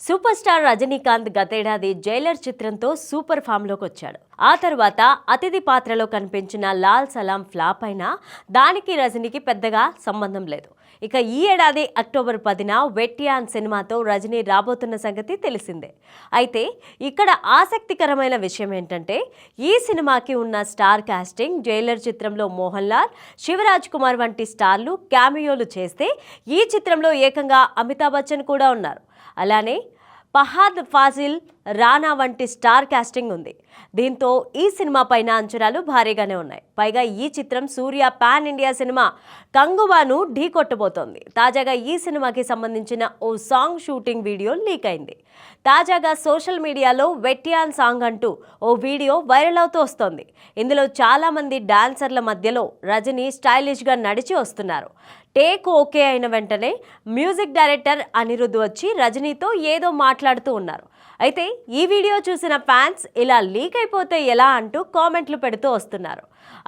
Super star Rajinikanth గతేడాది Jailer చిత్రంతో super ఫామ్లోకి వచ్చాడు. ఆ తర్వాత అతిథి పాత్రలో కనిపించిన లాల్ సలాం ఫ్లాప్ అయినా దానికి రజనీకి పెద్దగా సంబంధం లేదు. ఇక ఈ ఏడాది అక్టోబర్ 10న వెట్టియాన్ సినిమాతో రజనీ రాబోతున్న సంగతి తెలిసిందే. అయితే ఇక్కడ ఆసక్తికరమైన విషయం ఏంటంటే ఈ సినిమాకి ఉన్న స్టార్ కాస్టింగ్. జైలర్ చిత్రంలో మోహన్ లాల్, శివరాజ్ కుమార్ వంటి స్టార్లు క్యామియోలు చేస్తే ఈ చిత్రంలో ఏకంగా అమితాబ్ బచ్చన్ కూడా ఉన్నారు. అలానే ఫహాద్ ఫాజిల్, రానా వంటి స్టార్ కాస్టింగ్ ఉంది. దీంతో ఈ సినిమా పైన అంచనాలు భారీగానే ఉన్నాయి. పైగా ఈ చిత్రం సూర్య పాన్ ఇండియా సినిమా కంగువాను ఢీకొట్టబోతోంది. తాజాగా ఈ సినిమాకి సంబంధించిన ఓ సాంగ్ షూటింగ్ వీడియో లీక్ అయింది. తాజాగా సోషల్ మీడియాలో వెట్టియాన్ సాంగ్ అంటూ ఓ వీడియో వైరల్ అవుతూ వస్తోంది. ఇందులో చాలా మంది డాన్సర్ల మధ్యలో రజనీ స్టైలిష్గా నడిచి వస్తున్నారు. టేక్ ఓకే అయిన వెంటనే మ్యూజిక్ డైరెక్టర్ అనిరుద్ధ్ వచ్చి రజనీతో ఏదో మాట్లాడుతూ ఉన్నారు. అయితే ఈ వీడియో చూసిన ఫ్యాన్స్ ఇలా లీక్ అయిపోతే ఎలా అంటూ కామెంట్లు పెడుతూ వస్తున్నారు.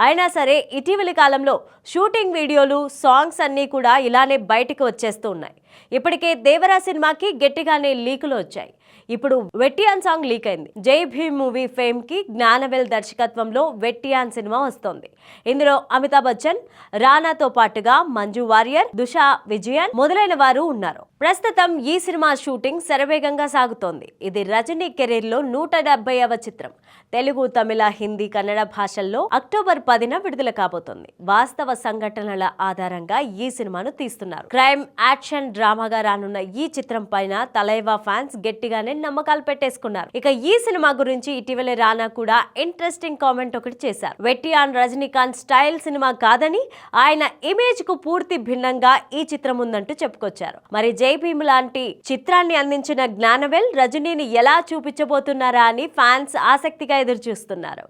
అయినా సరే ఇటీవలి కాలంలో షూటింగ్ వీడియోలు, సాంగ్స్ అన్నీ కూడా ఇలానే బయటకు వచ్చేస్తూ ఉన్నాయి. ఇప్పటికే దేవరా సినిమాకి గట్టిగానే లీకులు వచ్చాయి. ఇప్పుడు వెట్టియాన్ సాంగ్ లీక్ అయింది. జై భీమ్ మూవీ ఫేమ్ కి జ్ఞానవేల్ దర్శకత్వంలో వెట్టియాన్ సినిమా వస్తోంది. ఇందులో అమితాబ్ బచ్చన్, రానాతో పాటుగా మంజు వారియర్, దుషా విజయన్ మొదలైన వారు ఉన్నారు. ప్రస్తుతం ఈ సినిమా షూటింగ్ శరవేగంగా సాగుతోంది. ఇది రజనీ కెరీర్ లో 170వ చిత్రం. తెలుగు, తమిళ, హిందీ, కన్నడ భాషల్లో అక్టోబర్ 10న విడుదల కాబోతోంది. వాస్తవ సంఘటనల ఆధారంగా ఈ సినిమాను తీస్తున్నారు. క్రైమ్, యాక్షన్, డ్రామాగా రానున్న ఈ చిత్రం పైన తలైవా ఫ్యాన్స్ గట్టిగానే నమ్మకాలు పెట్టేసుకున్నారు. ఇక ఈ సినిమా గురించి ఇటీవలే రానా కూడా ఇంట్రెస్టింగ్ కామెంట్ ఒకటి చేశారు. వెట్టియాన్ రజనీకాంత్ స్టైల్ సినిమా కాదని, ఆయన ఇమేజ్ కు పూర్తి భిన్నంగా ఈ చిత్రం ఉందంటూ చెప్పుకొచ్చారు. మరి జై భీమ్ లాంటి చిత్రాన్ని అందించిన జ్ఞానవేల్ రజనీని ఎలా చూపించబోతున్నారా అని ఫ్యాన్స్ ఆసక్తిగా ఎదురు చూస్తున్నారు.